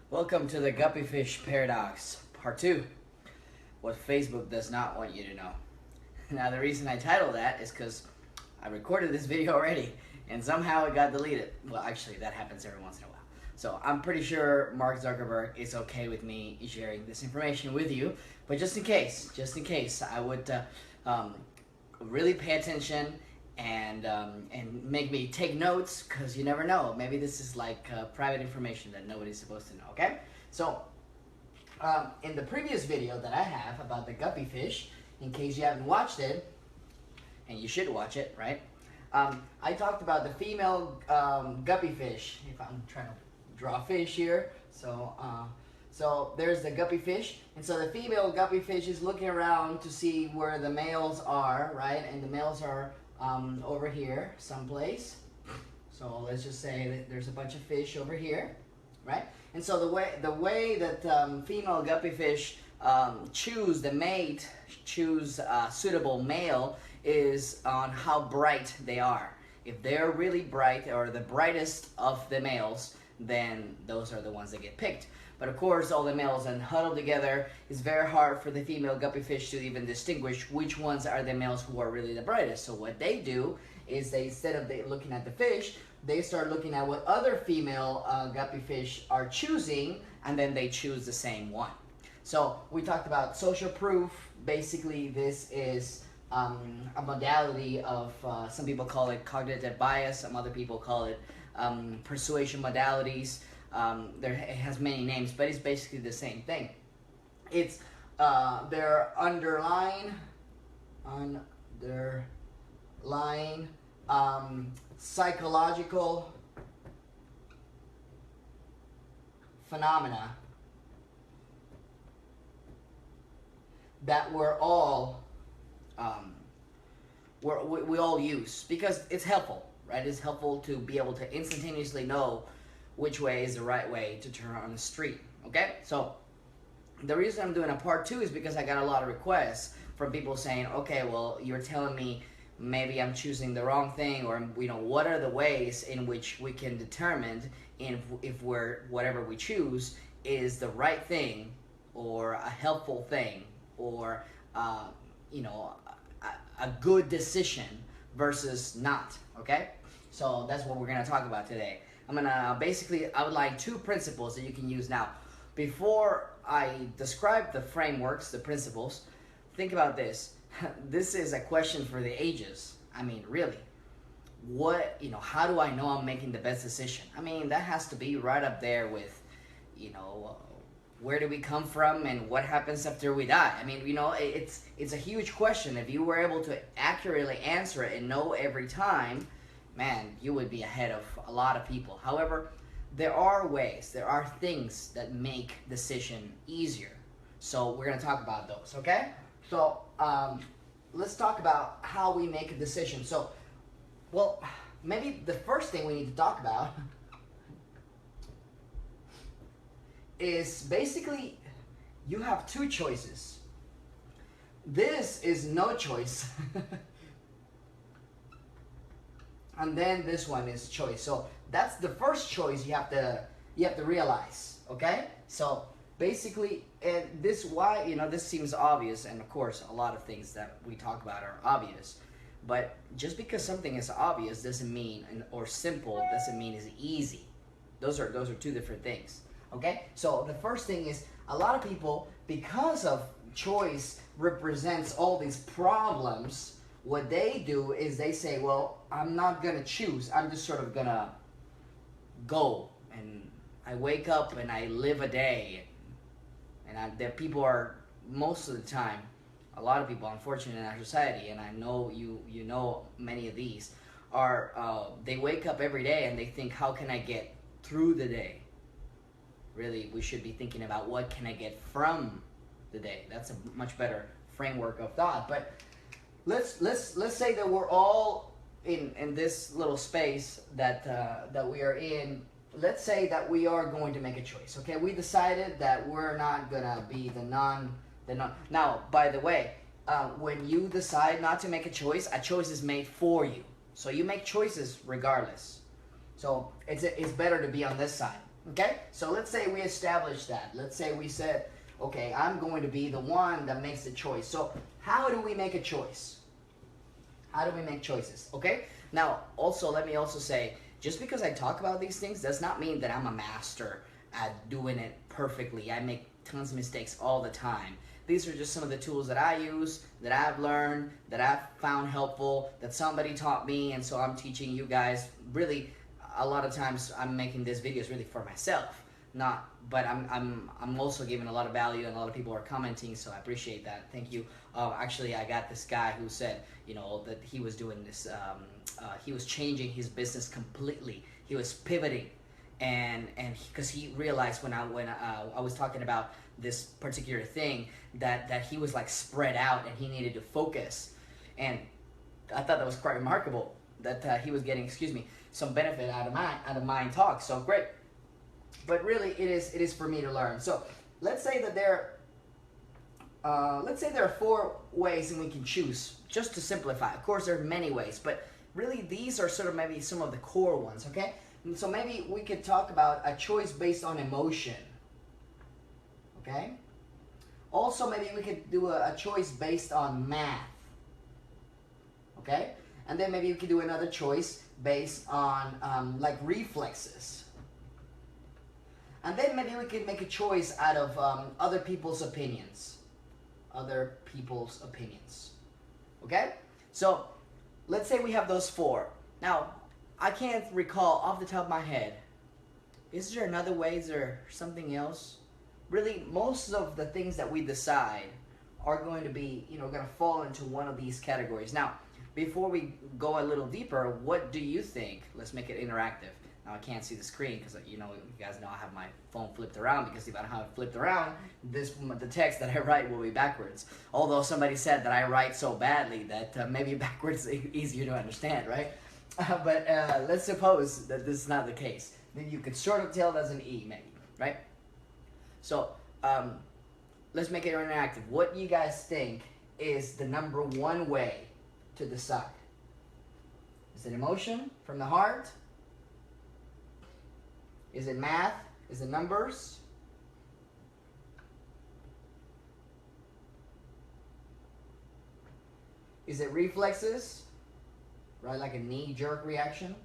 Welcome to the Guppy Fish Paradox, Part 2. What Facebook does not want you to know. Now, the reason I titled that is because I recorded this video already, and somehow it got deleted. Well, actually, that happens every once in a while. So I'm pretty sure Mark Zuckerberg is okay with me sharing this information with you. But just in case, I would really pay attention and make me take notes, because you never know. Maybe this is like private information that nobody's supposed to know, okay? So, in the previous video that I have about the guppy fish, in case you haven't watched it, and you should watch it, right? I talked about the female guppy fish. If I'm trying to draw a fish here, so there's the guppy fish, and so the female guppy fish is looking around to see where the males are, right? And the males are over here someplace. So let's just say that there's a bunch of fish over here, right? And so the way that female guppy fish choose the mate, choose a suitable male, is on how bright they are. If they're really bright, or the brightest of the males, then those are the ones that get picked. But of course, all the males and huddled together, it's very hard for the female guppy fish to even distinguish which ones are the males who are really the brightest. So what they do is instead of looking at the fish, they start looking at what other female guppy fish are choosing, and then they choose the same one. So we talked about social proof. Basically, this is a modality of, some people call it cognitive bias, some other people call it persuasion modalities. It has many names, but it's basically the same thing. It's their underlying psychological phenomena that we're all we all use, because it's helpful, right? It's helpful to be able to instantaneously know which way is the right way to turn on the street, okay? So the reason I'm doing a part 2 is because I got a lot of requests from people saying, okay, well, you're telling me maybe I'm choosing the wrong thing, or, you know, what are the ways in which we can determine if whatever we choose is the right thing, or a helpful thing, or you know, a good decision versus not, okay? So that's what we're gonna talk about today. I'm gonna basically outline 2 principles that you can use now. Before I describe the frameworks, the principles, think about this. This is a question for the ages. I mean, really. How do I know I'm making the best decision? I mean, that has to be right up there with, where do we come from and what happens after we die? I mean, it's a huge question. If you were able to accurately answer it and know every time, man, you would be ahead of a lot of people. However, there are ways, there are things that make decision easier. So we're going to talk about those, okay? So let's talk about how we make a decision. So, well, maybe the first thing we need to talk about is basically you have 2 choices. This is no choice. And then this one is choice. So that's the first choice you have to realize, okay? So basically, this seems obvious, and of course a lot of things that we talk about are obvious, but just because something is obvious doesn't mean, or simple doesn't mean it's easy. Those are 2 different things, okay? So the first thing is, a lot of people, because of choice represents all these problems, what they do is they say, well, I'm not gonna choose, I'm just sort of gonna go, and I wake up and I live a day, and that people are, most of the time, a lot of people, unfortunately, in our society, and I know you know many of these, are they wake up every day and they think, how can I get through the day? Really, we should be thinking about what can I get from the day. That's a much better framework of thought. But let's say that we're all in this little space that we are in. Let's say that we are going to make a choice. Okay, we decided that we're not gonna be the non. Now, by the way, when you decide not to make a choice is made for you. So you make choices regardless. So it's better to be on this side. Okay, so let's say we established that. Let's say we said, okay, I'm going to be the one that makes the choice. So how do we make a choice? How do we make choices? Okay, now also let me also say, just because I talk about these things does not mean that I'm a master at doing it perfectly. I make tons of mistakes all the time. These are just some of the tools that I use, that I've learned, that I've found helpful, that somebody taught me, and so I'm teaching you guys. Really, a lot of times I'm making these videos really for myself, but I'm also giving a lot of value, and a lot of people are commenting, so I appreciate that. Thank you. Actually, I got this guy who said, you know, that he was doing this. He was changing his business completely. He was pivoting, and because he realized when I was talking about this particular thing that he was like spread out and he needed to focus, and I thought that was quite remarkable that he was getting, excuse me, some benefit out of my talk. So great. But really, it is for me to learn. So let's say that there are 4 ways and we can choose, just to simplify. Of course, there are many ways, but really these are sort of maybe some of the core ones, okay? And so maybe we could talk about a choice based on emotion, okay? Also, maybe we could do a choice based on math, okay? And then maybe we could do another choice based on like reflexes. And then maybe we could make a choice out of other people's opinions. Other people's opinions. Okay? So, let's say we have those 4. Now, I can't recall off the top of my head. Is there another way? Is there something else? Really, most of the things that we decide are going to be, you know, going to fall into one of these categories. Now, before we go a little deeper, what do you think? Let's make it interactive. Now I can't see the screen because, you know, you guys know I have my phone flipped around, because if I don't have it flipped around, the text that I write will be backwards. Although somebody said that I write so badly that maybe backwards is easier to understand, right? But let's suppose that this is not the case. Then you could sort of tell there's an E, maybe, right? So let's make it interactive. What do you guys think is the number 1 way to decide? Is it emotion from the heart? Is it math? Is it numbers? Is it reflexes? Right, like a knee-jerk reaction?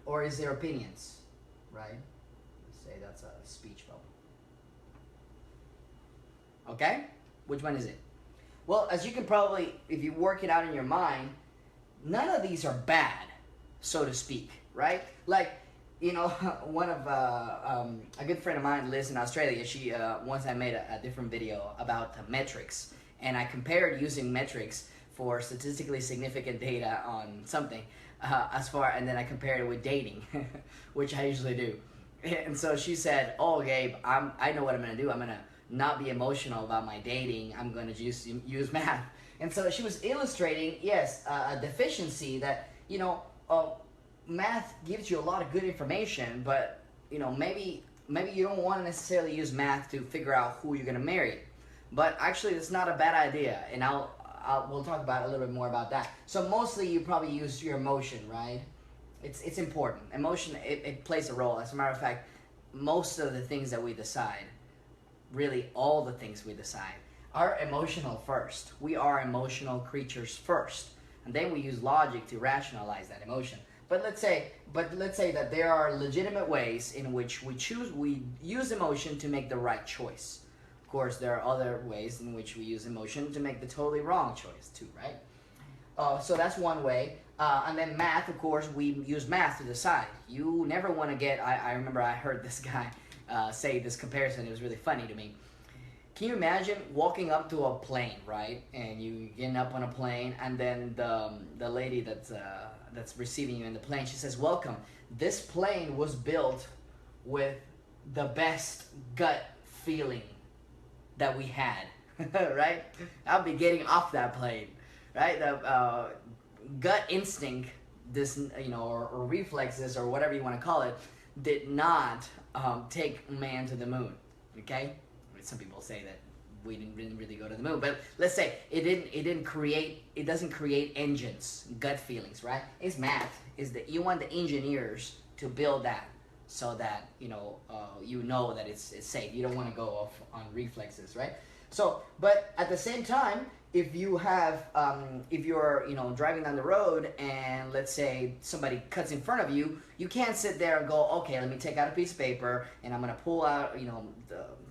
Or is there opinions? Right? Let's say that's a speech bubble. Okay? Which one is it? Well, as you can probably, if you work it out in your mind, none of these are bad, so to speak, right? Like, you know, one of a good friend of mine lives in Australia. She once I made a different video about metrics, and I compared using metrics for statistically significant data on something, and then I compared it with dating, which I usually do. And so she said, "Oh, Gabe, I know what I'm gonna do. I'm gonna not be emotional about my dating. I'm gonna just use math." And so she was illustrating, yes, a deficiency that, you know, math gives you a lot of good information, but, you know, maybe you don't want to necessarily use math to figure out who you're gonna marry. But actually, it's not a bad idea, and we'll talk about a little bit more about that. So mostly, you probably use your emotion, right? It's important. Emotion, it plays a role. As a matter of fact, most of the things that we decide, really all the things we decide, are emotional first. We are emotional creatures first, and then we use logic to rationalize that emotion. But let's say that there are legitimate ways in which we use emotion to make the right choice. Of course, there are other ways in which we use emotion to make the totally wrong choice too, right? So that's one way. And then math, of course, we use math to decide. You never want to get, I remember I heard this guy say this comparison. It was really funny to me. Can you imagine walking up to a plane, right? And you getting up on a plane, and then the lady that's receiving you in the plane, she says, "Welcome. This plane was built with the best gut feeling that we had," right? I'll be getting off that plane, right? The gut instinct, this, you know, or reflexes, or whatever you want to call it, did not take man to the moon. Okay, some people say that we didn't really go to the moon, but let's say it doesn't create engines, gut feelings, right? It's math. You want the engineers to build that so that you know that it's safe. You don't want to go off on reflexes, right? So, but at the same time, if you have if you're driving down the road and let's say somebody cuts in front of you, you can't sit there and go, okay, let me take out a piece of paper and I'm gonna pull out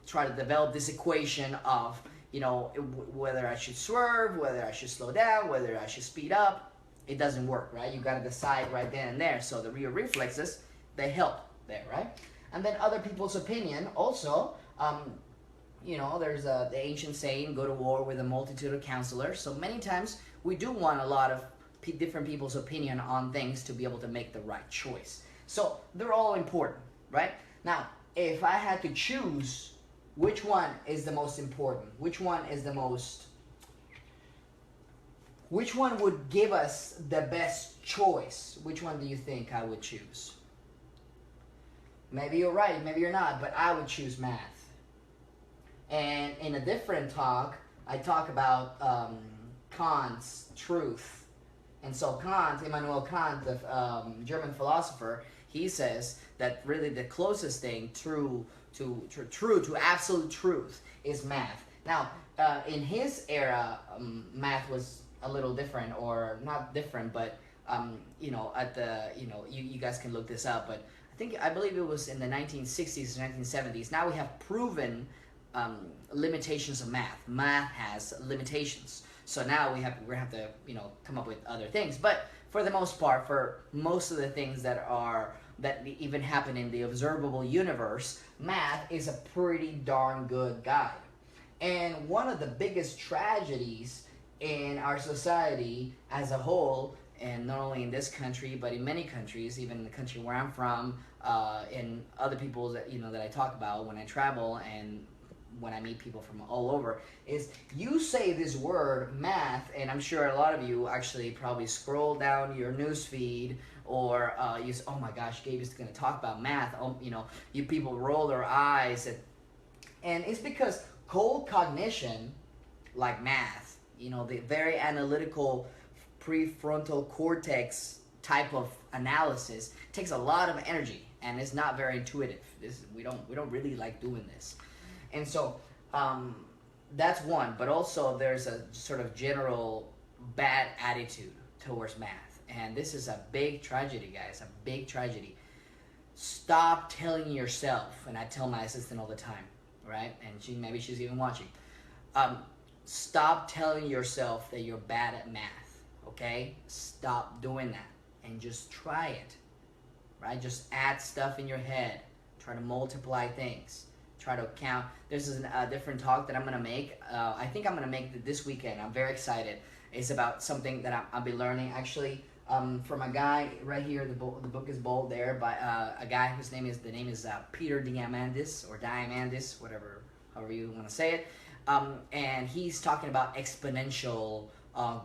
try to develop this equation of whether I should swerve, whether I should slow down, whether I should speed up. It doesn't work, right? You got to decide right then and there. So the rear reflexes, they help there, right? And then other people's opinion also. There's the ancient saying, go to war with a multitude of counselors. So many times we do want a lot of different people's opinion on things to be able to make the right choice. So they're all important, right? Now, if I had to choose which one is the most important, which one would give us the best choice, which one do you think I would choose? Maybe you're right, maybe you're not, but I would choose math. And in a different talk, I talk about Kant's truth. And so Kant, Immanuel Kant, the German philosopher, he says that really the closest thing to absolute truth is math. Now, in his era, math was a little different, or not different, but you guys can look this up, but I believe it was in the 1960s or 1970s. Now we have proven limitations of math. Math has limitations. So now we have to come up with other things. But for the most part, for most of the things that even happen in the observable universe, math is a pretty darn good guide. And one of the biggest tragedies in our society as a whole, and not only in this country, but in many countries, even in the country where I'm from, in other people that that I talk about when I travel and when I meet people from all over, is you say this word math, and I'm sure a lot of you actually probably scroll down your news feed, or you say, oh my gosh, Gabe is going to talk about math. You people roll their eyes, and it's because cold cognition, like math, the very analytical prefrontal cortex type of analysis takes a lot of energy, and it's not very intuitive. We don't really like doing this. And so that's one, but also there's a sort of general bad attitude towards math. And this is a big tragedy, guys, a big tragedy. Stop telling yourself, and I tell my assistant all the time, right? And maybe she's even watching. Stop telling yourself that you're bad at math, okay? Stop doing that and just try it, right? Just add stuff in your head. Try to multiply things. Try to count. There's a different talk that I'm going to make. I think I'm going to make it this weekend. I'm very excited. It's about something that I'll be learning, actually, from a guy right here. The book is bold there, by a guy whose name is Peter Diamandis, or Diamandis, however you want to say it. And he's talking about exponential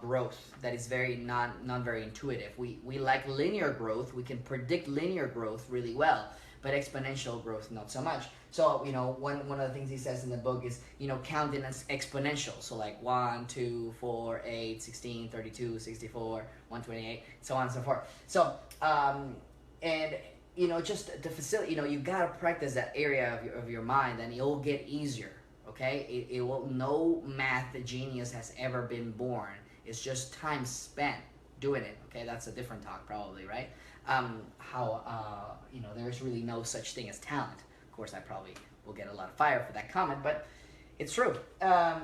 growth that is not very intuitive. We like linear growth. We can predict linear growth really well, but exponential growth not so much. So one of the things he says in the book is counting as exponential. So like 1, 2, 4, 8, 16, 32, 64, 128, so on and so forth. So and just to facilitate, you gotta practice that area of your mind, and it'll get easier. Okay, it will. No math genius has ever been born. It's just time spent doing it. Okay, that's a different talk probably, right? There's really no such thing as talent. Of course, I probably will get a lot of fire for that comment, but it's true.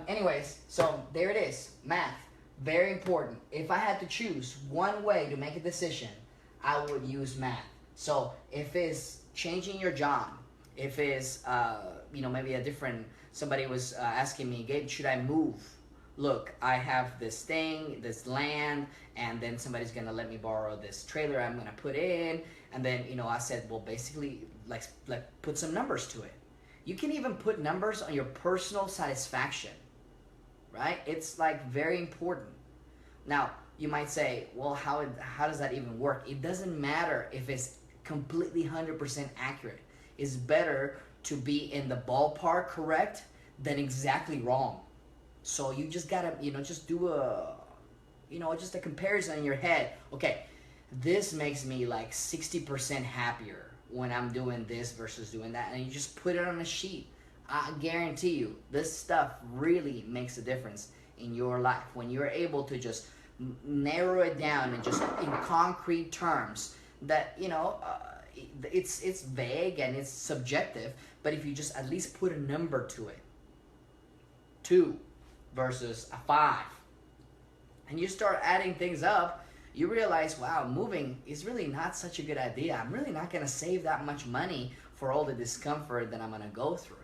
Anyways, so there it is. Math, very important. If I had to choose one way to make a decision, I would use math. So if it's changing your job, if it's maybe a different. Somebody was asking me, Gabe, should I move? Look, I have this thing, this land, and then somebody's going to let me borrow this trailer I'm going to put in. And then, I said, well, basically, like put some numbers to it. You can even put numbers on your personal satisfaction, right? It's like very important. Now, you might say, well, how does that even work? It doesn't matter if it's completely 100% accurate. It's better to be in the ballpark correct than exactly wrong. So you just gotta, just do just a comparison in your head. Okay, this makes me like 60% happier when I'm doing this versus doing that. And you just put it on a sheet. I guarantee you, this stuff really makes a difference in your life. When you're able to just narrow it down and just in concrete terms that, you know, it's vague and it's subjective, but if you just at least put a number to it, 2 versus a 5, and you start adding things up, you realize, wow, moving is really not such a good idea. I'm really not going to save that much money for all the discomfort that I'm going to go through.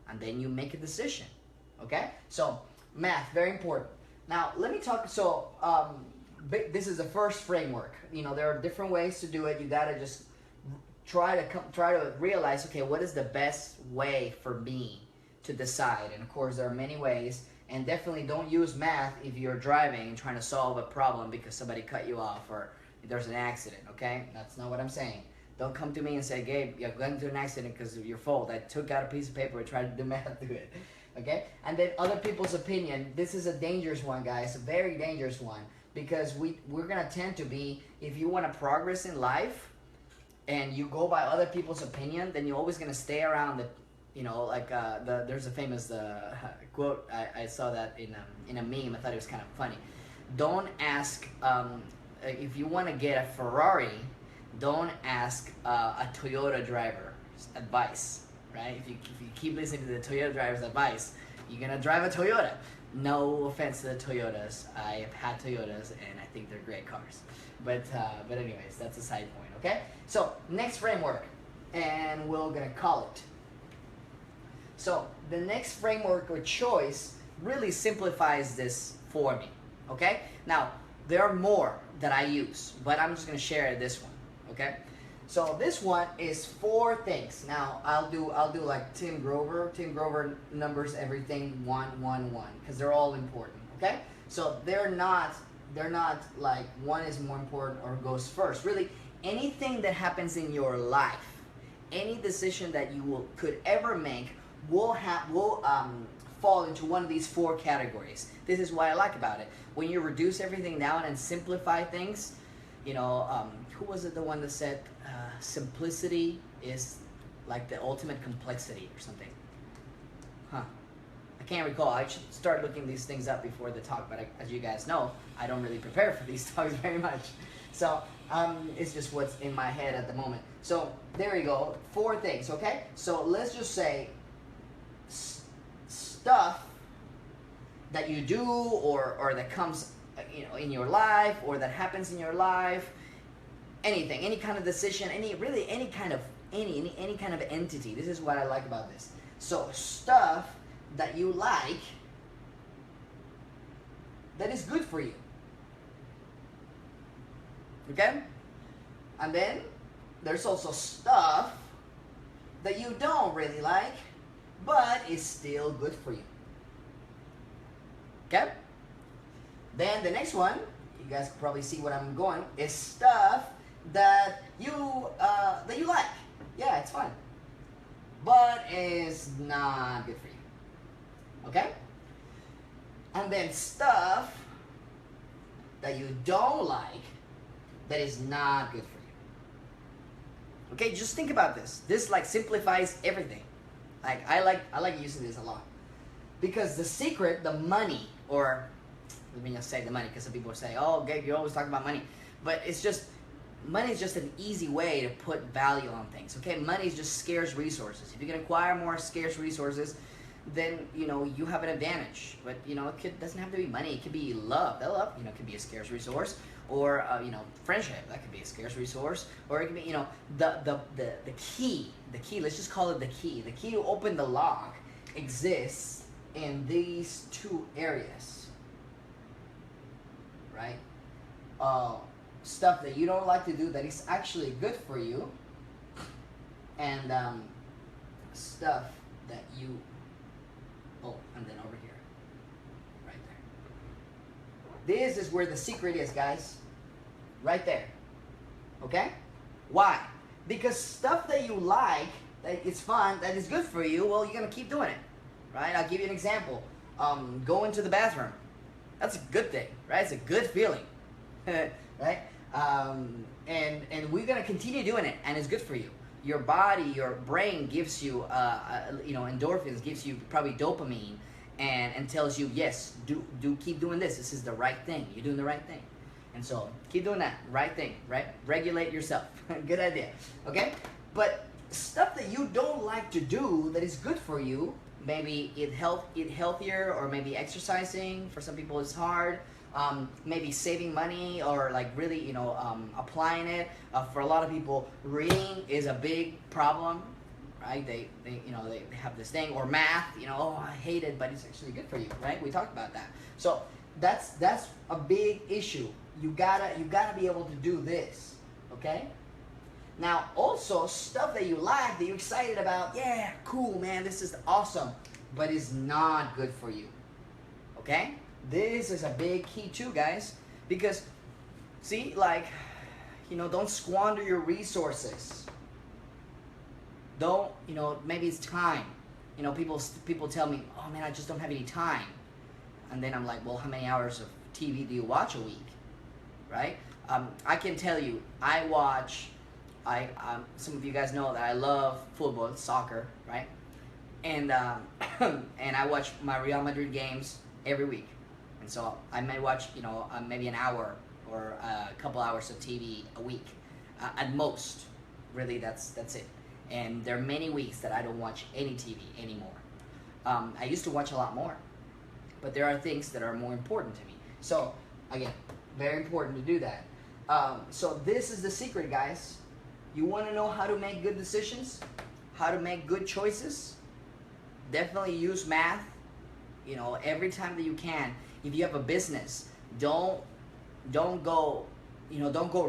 And then you make a decision, okay? So math, very important. Now, let me talk, so this is the first framework. You know, there are different ways to do it. You got to just try to realize, okay, what is the best way for me to decide? And of course, there are many ways. And definitely don't use math if you're driving and trying to solve a problem because somebody cut you off or there's an accident, okay? That's not what I'm saying. Don't come to me and say, Gabe, you're going into an accident because of your fault. I took out a piece of paper and tried to do math to it, okay? And then other people's opinion. This is a dangerous one, guys, a very dangerous one, because we're going to tend to be, if you want to progress in life and you go by other people's opinion, then you're always going to stay around the, you know, like there's a famous quote, I saw that in a meme. I thought it was kind of funny. Don't ask, if you want to get a Ferrari, don't ask a Toyota driver's advice, right? If you keep listening to the Toyota driver's advice, you're going to drive a Toyota. No offense to the Toyotas. I have had Toyotas, and I think they're great cars. But anyways, that's a side point, okay? So, next framework, and we're going to call it. So the next framework or choice really simplifies this for me, okay? Now, there are more that I use, but I'm just gonna share this one, okay? So this one is 4 things. Now, I'll do like Tim Grover. Tim Grover numbers everything 1, 1, 1, because they're all important, okay? So they're not like one is more important or goes first. Really, anything that happens in your life, any decision that you could ever make will fall into one of these 4 categories. This is what I like about it. When you reduce everything down and simplify things, you know, who was it, the one that said simplicity is like the ultimate complexity or something? Huh. I can't recall. I should start looking these things up before the talk, but as you guys know, I don't really prepare for these talks very much. So it's just what's in my head at the moment. So there you go, 4 things, okay? So let's just say stuff that you do or that comes, you know, in your life or that happens in your life, anything, any kind of decision, any kind of entity. This is what I like about this. So stuff that you like that is good for you, okay? And then there's also stuff that you don't really like but is still good for you, okay? Then the next one, you guys can probably see what I'm going, is stuff that you like. Yeah, it's fun, but is not good for you, okay? And then stuff that you don't like that is not good for you. Okay, just think about this. This like simplifies everything. Like I like using this a lot, because the secret, the money, or let me just say the money, because some people say, "Oh, Gabe, you always talk about money," but it's just money is just an easy way to put value on things. Okay, money is just scarce resources. If you can acquire more scarce resources, then you know you have an advantage. But you know it doesn't have to be money. It could be love. That love, you know, could be a scarce resource, or you know, friendship. That could be a scarce resource, or it could be, you know, the key. The key. Let's just call it the key. The key to open the lock exists in these 2 areas, right? Stuff that you don't like to do that is actually good for you, and stuff that you, and then over here, right there. This is where the secret is, guys. Right there. Okay? Why? Because stuff that you like, that is fun, that is good for you, well, you're going to keep doing it. Right? I'll give you an example. Going to the bathroom. That's a good thing, right? It's a good feeling. Right? And we're gonna continue doing it, and it's good for you. Your body, your brain gives you, endorphins, gives you probably dopamine, and tells you, yes, do keep doing this. This is the right thing. You're doing the right thing, and so keep doing that right thing. Right, regulate yourself. Good idea. Okay, but stuff that you don't like to do that is good for you. Maybe eat healthier, or maybe exercising. For some people, it's hard. Maybe saving money, or like really, applying it. For a lot of people, reading is a big problem, right? They have this thing, or math. Oh, I hate it, but it's actually good for you, right? We talked about that. So that's a big issue. You gotta be able to do this, okay? Now, also, stuff that you like, that you're excited about, yeah, cool, man, this is awesome, but it's not good for you, okay? This is a big key too, guys, because, see, like, don't squander your resources. Don't, maybe it's time. People tell me, oh, man, I just don't have any time. And then I'm like, well, how many hours of TV do you watch a week, right? I can tell you, some of you guys know that I love football, soccer, right? And and I watch my Real Madrid games every week, and so I may watch maybe an hour or a couple hours of TV a week, at most. Really, that's it. And there are many weeks that I don't watch any TV anymore. I used to watch a lot more, but there are things that are more important to me. So again, very important to do that. So this is the secret, guys. You want to know how to make good decisions, how to make good choices? Definitely use math, every time that you can. If you have a business, don't go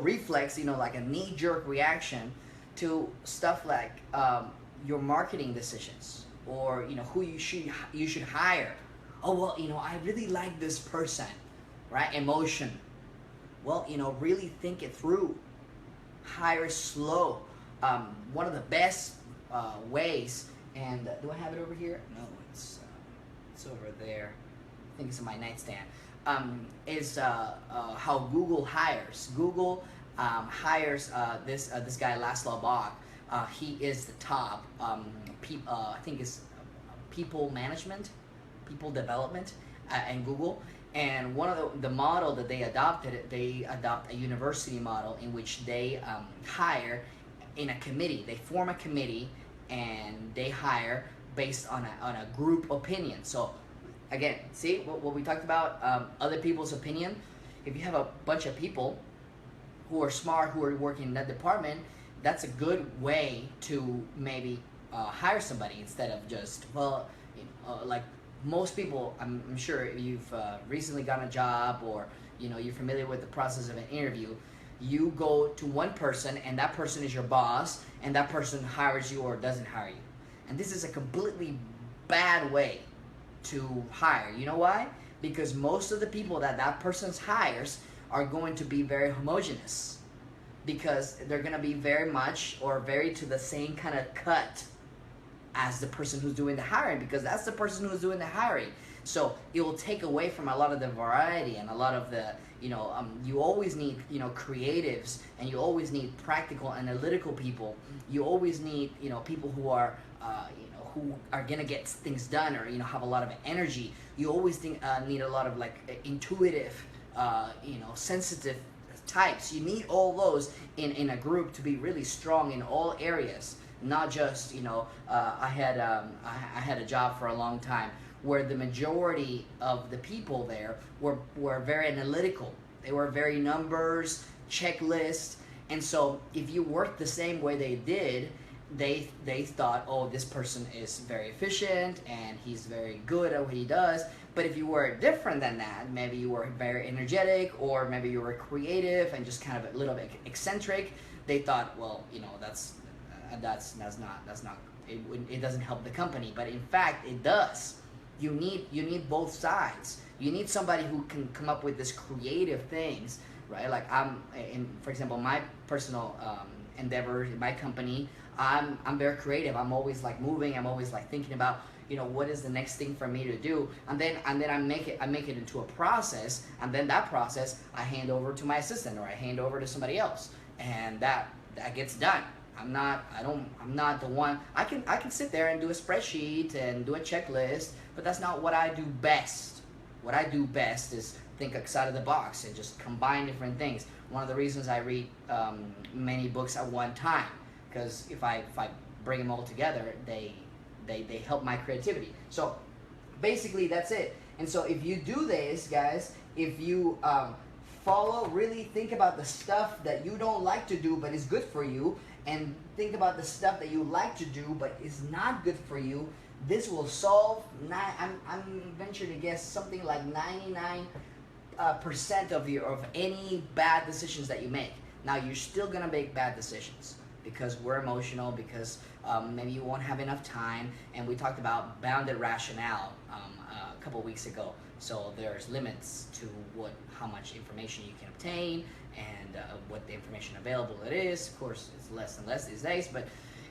reflex, like a knee-jerk reaction to stuff like your marketing decisions, or who you should hire. Oh, well, I really like this person, right? Emotion. Well, really think it through. Hire slow. One of the best ways, and do I have it over here? No, it's over there. I think it's in my nightstand. Is how Google hires. Google hires this guy Laszlo Bach. He is the top. I think it's people management, people development, in Google. And one of the model that they adopt a university model in which they hire in a committee. They form a committee and they hire based on a group opinion. So again, see what we talked about, other people's opinion. If you have a bunch of people who are smart, who are working in that department, that's a good way to maybe hire somebody, instead of just, like most people, I'm sure if you've recently gotten a job, or you're familiar with the process of an interview, you go to one person and that person is your boss, and that person hires you or doesn't hire you. And this is a completely bad way to hire. You know why? Because most of the people that person hires are going to be very homogeneous, because they're going to be very much or very to the same kind of cut as the person who's doing the hiring, because that's the person who's doing the hiring. So it will take away from a lot of the variety and a lot of the, you always need, creatives, and you always need practical, analytical people. You always need, people who are, who are gonna get things done, or have a lot of energy. You always need a lot of intuitive, sensitive types. You need all those in a group to be really strong in all areas. Not just, I had a job for a long time where the majority of the people there were very analytical. They were very numbers, checklists, and so if you worked the same way they did, they thought, oh, this person is very efficient and he's very good at what he does. But if you were different than that, maybe you were very energetic, or maybe you were creative and just kind of a little bit eccentric, they thought, well, that's not it doesn't help the company. But in fact, it does. You need both sides. You need somebody who can come up with this creative things, right? Like for example, my personal endeavors in my company, I'm very creative. I'm always moving. I'm always thinking about what is the next thing for me to do, and then I make it into a process, and then that process I hand over to my assistant, or I hand over to somebody else, and that gets done. I'm not the one. I can sit there and do a spreadsheet and do a checklist, but that's not what I do best. What I do best is think outside of the box and just combine different things. One of the reasons I read many books at one time, because if I bring them all together, they help my creativity. So basically that's it. And so if you do this, guys, if you really think about the stuff that you don't like to do but is good for you, and think about the stuff that you like to do but is not good for you, this will solve, I'm venture to guess, something like 99% of any bad decisions that you make. Now, you're still gonna make bad decisions because we're emotional, because maybe you won't have enough time, and we talked about bounded rationale a couple weeks ago. So there's limits to how much information you can obtain, and what the information available it is. Of course, it's less and less these days, but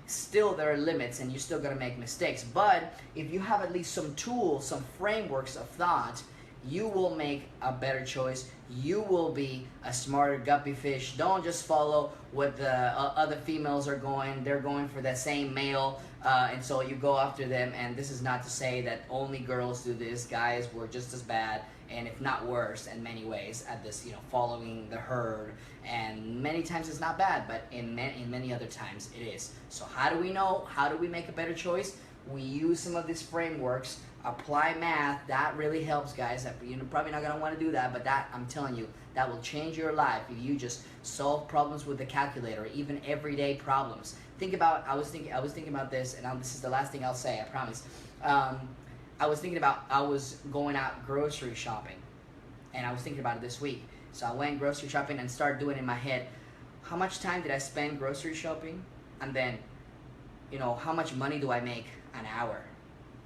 still there are limits, and you're still gonna make mistakes. But if you have at least some tools, some frameworks of thought, you will make a better choice. You will be a smarter guppy fish. Don't just follow what the other females are going. They're going for that same male, and so you go after them. And this is not to say that only girls do this. Guys were just as bad, and if not worse in many ways, at this, following the herd. And many times it's not bad, but in many other times it is. So how do we know? How do we make a better choice? We use some of these frameworks, apply math. That really helps, guys. You're probably not going to want to do that, but that, I'm telling you, that will change your life if you just solve problems with the calculator, even everyday problems. Think about, I was thinking about this, and this is the last thing I'll say, I promise. I was thinking about, I was going out grocery shopping, and I was thinking about it this week. So I went grocery shopping and started doing it in my head, how much time did I spend grocery shopping? And then, how much money do I make an hour?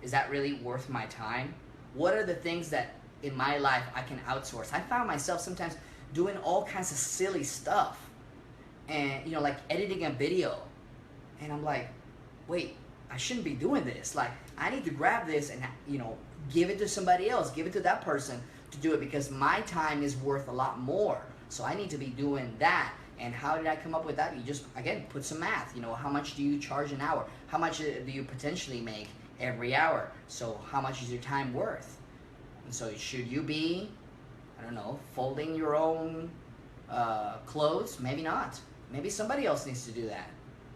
Is that really worth my time? What are the things that in my life I can outsource? I found myself sometimes doing all kinds of silly stuff, and like editing a video, and I'm like, wait, I shouldn't be doing this. Like, I need to grab this and give it to somebody else, give it to that person to do it, because my time is worth a lot more. So I need to be doing that. And how did I come up with that? You just, again, put some math. How much do you charge an hour? How much do you potentially make every hour? So how much is your time worth? And so should you be, I don't know, folding your own clothes? Maybe not. Maybe somebody else needs to do that,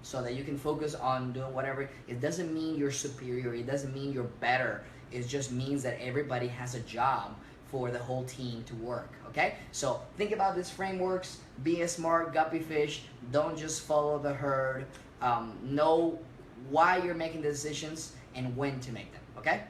so that you can focus on doing whatever. It doesn't mean you're superior. It doesn't mean you're better. It just means that everybody has a job for the whole team to work, okay? So think about these frameworks. Be a smart guppy fish. Don't just follow the herd. Know why you're making the decisions and when to make them, okay?